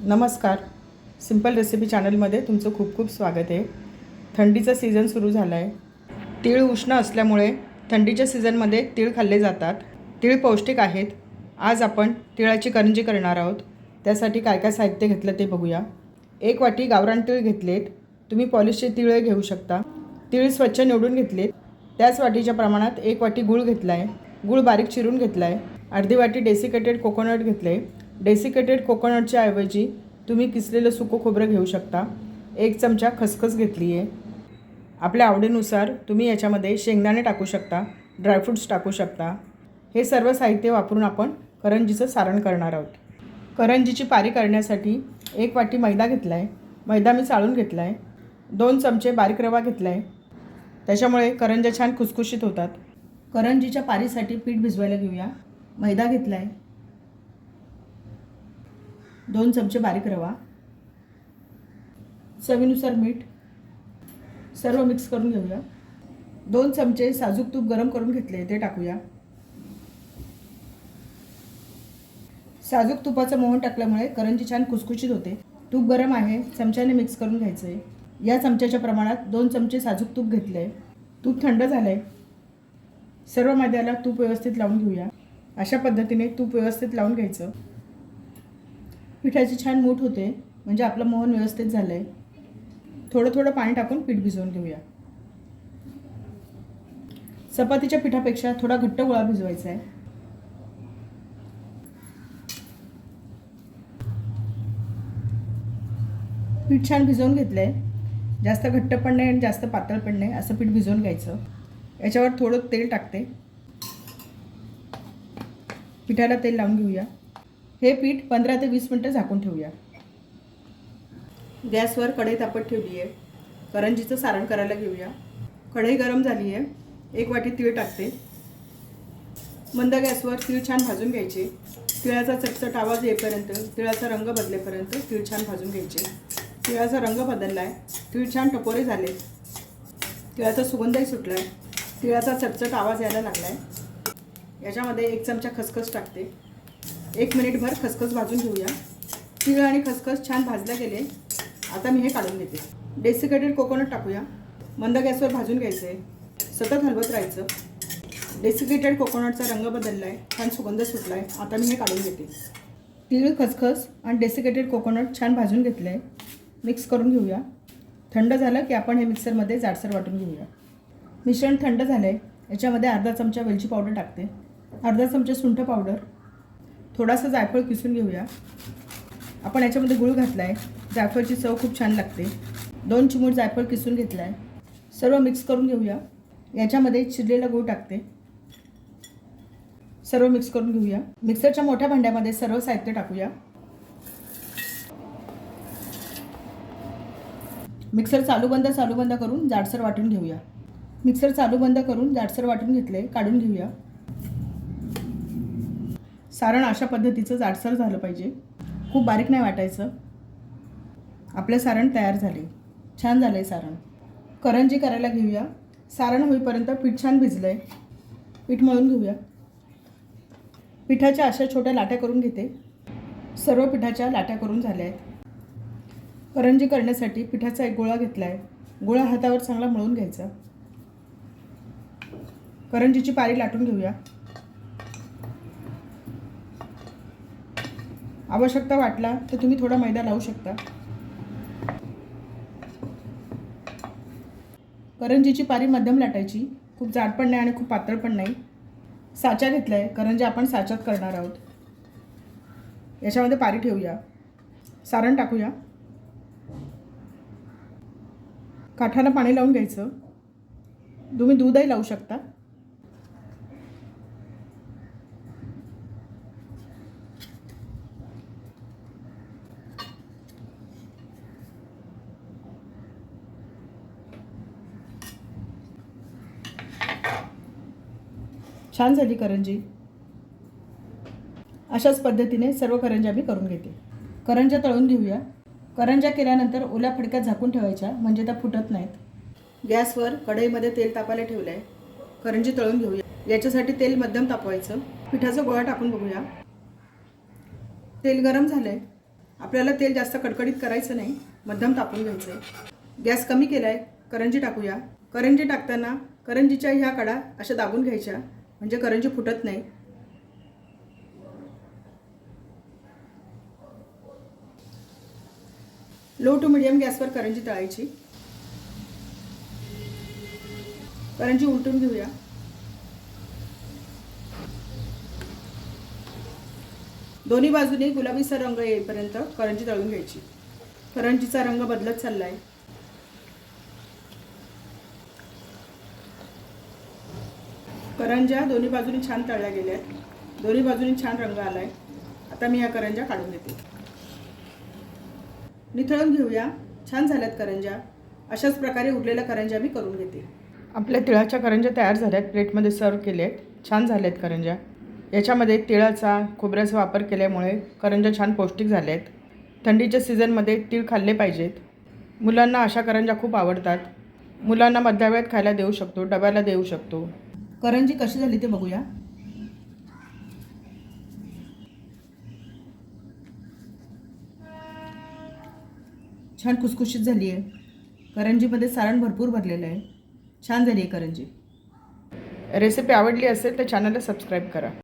नमस्कार. Simple recipe चॅनलमध्ये तुमचं खूप खूप स्वागत आहे. थंडीचा सीझन सुरू झाला आहे. तीळ उष्ण असल्यामुळे थंडीच्या सीझनमध्ये तीळ खाल्ले जातात. तीळ पौष्टिक आहेत. आज आपण तिळाची करंजी करणार आहोत. त्यासाठी काय काय साहित्य घेतलं ते बघूया. 1 वाटी गावरान तीळ घेतलेत. तुम्ही पॉलिशचे तीळ घेऊ शकता. तीळ स्वच्छ निवडून घेतलेत. त्याच वाटीच्या प्रमाणात 1 वाटी गूळ घेतला आहे. गूळ बारीक चिरून घेतला आहे. अर्धी वाटी डेसिकेटेड कोकोनट घेतले. डेसिकेटेड कोकोनटच्या ऐवजी तुम्ही किसलेलं सुकं खोबरं घेऊ शकता. 1 चमचा खसखस घेतली आहे. आपल्या आवडीनुसार तुम्ही याच्यामध्ये शेंगदाणे टाकू शकता, ड्रायफ्रूट्स टाकू शकता. हे सर्व साहित्य वापरून आपण करंजीचं सारण करणार आहोत. करंजीची पारी करण्यासाठी 1 वाटी मैदा घेतला आहे. मैदा मी चाळून घेतला आहे. 2 चमचे बारीक रवा घेतला आहे. त्याच्यामुळे करंज्या छान खुसखुशीत होतात. करंजीच्या पारीसाठी पीठ भिजवायला घेऊया. मैदा घेतला आहे. 2 चमचे बारीक रवा, चवीनुसार मीठ, सर्व मिक्स करून घेऊया. 2 चमचे साजूक तूप गरम करून घेतले ते टाकूया. साजूक तुपाचं मोहन टाकल्यामुळे करंजी छान खुसखुशीत होते. तूप गरम आहे, चमच्याने मिक्स करून घ्यायचं आहे. या चमच्याच्या प्रमाणात 2 चमचे साजूक तूप घेतलं आहे. तूप थंड झालं आहे. सर्व मैद्याला तूप व्यवस्थित लावून घेऊया. अशा पद्धतीने तूप व्यवस्थित लावून घ्यायचं. पिठाची छान मूठ होते, म्हणजे आपलं मोहन व्यवस्थित झालं आहे. थोडं थोडं पाणी टाकून पीठ भिजवून घेऊया. चपातीच्या पिठापेक्षा थोडा घट्ट गोळा भिजवायचा आहे. पीठ छान भिजवून घेतलं आहे. जास्त घट्ट पण नाही आणि जास्त पातळ पण नाही, असं पीठ भिजवून घ्यायचं. याच्यावर थोडं तेल टाकते. पिठाला तेल लावून घेऊया. हे पीठ 15 ते 20 मिनटं झाकून ठेवूया. गॅसवर कढई तापत ठेवली आहे. करंजीचं सारण करायला घेऊया. कढई गरम झाली आहे. 1 वाटी तीळ टाकते. मंद गॅसवर तीळ छान भाजून घ्यायचे. तिळाचा चटचट आवाज येईपर्यंत, तिळाचा रंग बदलेपर्यंत तीळ छान भाजून घ्यायचे. तिळाचा रंग बदलला आहे. तीळ छान टपोरे झाले. तिळाचा सुगंधही सुटला आहे. तिळाचा चटचट आवाज यायला लागला आहे. याच्यामध्ये 1 चमचा खसखस टाकते. 1 मिनिटभर खसखस भाजून घेऊया. तीळ आणि खसखस छान भाजले गेले. आता मी हे काढून घेते. डेसिकेटेड कोकोनट टाकूया. मंद गॅसवर भाजून घ्यायचं आहे. सतत हलवत राहायचं. डेसिकेटेड कोकोनटचा रंग बदलला आहे. छान सुगंध सुटला आहे. आता मी हे काढून घेते. तीळ, खसखस आणि डेसिकेटेड कोकोनट छान भाजून घेतलं आहे. मिक्स करून घेऊया. थंड झालं की आपण हे मिक्सरमध्ये जाडसर वाटून घेऊया. मिश्रण थंड झालं आहे. याच्यामध्ये अर्धा चमचा वेलची पावडर टाकते. अर्धा चमचा सुंठ पावडर, थोडासा जायफळ किसून घेऊया. आपण याच्यामध्ये गूळ घातला आहे. जायफळची चव खूप छान लागते. 2 चिमूट जायफळ किसून घेतला आहे. सर्व मिक्स करून घेऊया. याच्यामध्ये चिरलेला गूळ टाकते. सर्व मिक्स करून घेऊया. मिक्सरच्या मोठ्या भांड्यामध्ये सर्व साहित्य टाकूया. मिक्सर चालू बंद करून जाडसर वाटून घेऊया. मिक्सर चालू बंद करून जाडसर वाटून घेतले. काढून घेऊया. सारण अशा पद्धतीचं जाडसर झालं पाहिजे. खूप बारीक नाही वाटायचं. आपलं सारण तयार झाले. छान झालं आहे सारण. करंजी करायला घेऊया. सारण होईपर्यंत पीठ छान भिजलं आहे. पीठ मळून घेऊया. पिठाच्या अशा छोट्या लाट्या करून घेते. सर्व पिठाच्या लाट्या करून झाल्या आहेत. करंजी करण्यासाठी पिठाचा एक गोळा घेतला आहे. गोळा हातावर चांगला मळून घ्यायचा. करंजीची पारी लाटून घेऊया. आवश्यकता वाटला तर तुम्ही थोडा मैदा लावू शकता. करंजीची पारी मध्यम लाटायची. खूप जाड पण नाही आणि खूप पातळ पण नाही. साचा घेतला आहे. करंजी आपण साच्यात करणार आहोत. याच्यामध्ये पारी ठेवूया. सारण टाकूया. काठाला पाणी लावून घ्यायचं. तुम्ही दूधही लावू शकता. छान झाली करंजी. अशाच पद्धतीने सर्व करंज्या मी करून घेते. करंज्या तळून घेऊया. करंज्या केल्यानंतर ओल्या फडक्यात झाकून ठेवायच्या, म्हणजे त्या फुटत नाहीत. गॅसवर कढईमध्ये तेल तापायला ठेवलं आहे. करंजी तळून घेऊया. याच्यासाठी तेल मध्यम तापवायचं. पिठाचा गोळा टाकून बघूया. तेल गरम झालं आहे. आपल्याला तेल जास्त कडकडीत करायचं नाही, मध्यम तापून घ्यायचं आहे. गॅस कमी केला आहे. करंजी टाकूया. करंजी टाकताना करंजीच्या ह्या कडा अशा दाबून घ्यायच्या, म्हणजे करंजी फुटत नाही. लो टू मिडियम गॅसवर करंजी तळायची. करंजी उलटून घेऊया. दोन्ही बाजूने गुलाबीसर रंग येईपर्यंत करंजी तळून घ्यायची. करंजीचा रंग बदलत चालला आहे. करंज्या दोन्ही बाजूनी छान तळल्या गेल्या आहेत. दोन्ही बाजूनी छान रंग आला आहे. आता मी या करंज्या काढून घेते. निथळून घेऊया. छान झाल्यात करंज्या. अशाच प्रकारे उरलेल्या करंज्या मी करून घेते. आपल्या तिळाच्या करंज्या तयार झाल्यात. प्लेटमध्ये सर्व केले आहेत. छान झाल्यात करंज्या. याच्यामध्ये तिळाचा खोबऱ्याचा वापर केल्यामुळे करंज्या छान पौष्टिक झाल्या आहेत. थंडीच्या सीझनमध्ये तीळ खाल्ले पाहिजेत. मुलांना अशा करंज्या खूप आवडतात. मुलांना मधल्या वेळेत खायला देऊ शकतो, डब्याला देऊ शकतो. करंजी कशी झाली ते बघूया. छान खुसखुशीत झाली आहे. करंजीमध्ये सारण भरपूर भरलेलं आहे. छान झाली आहे करंजी. रेसिपी आवडली असेल तर चॅनलला सबस्क्राईब करा.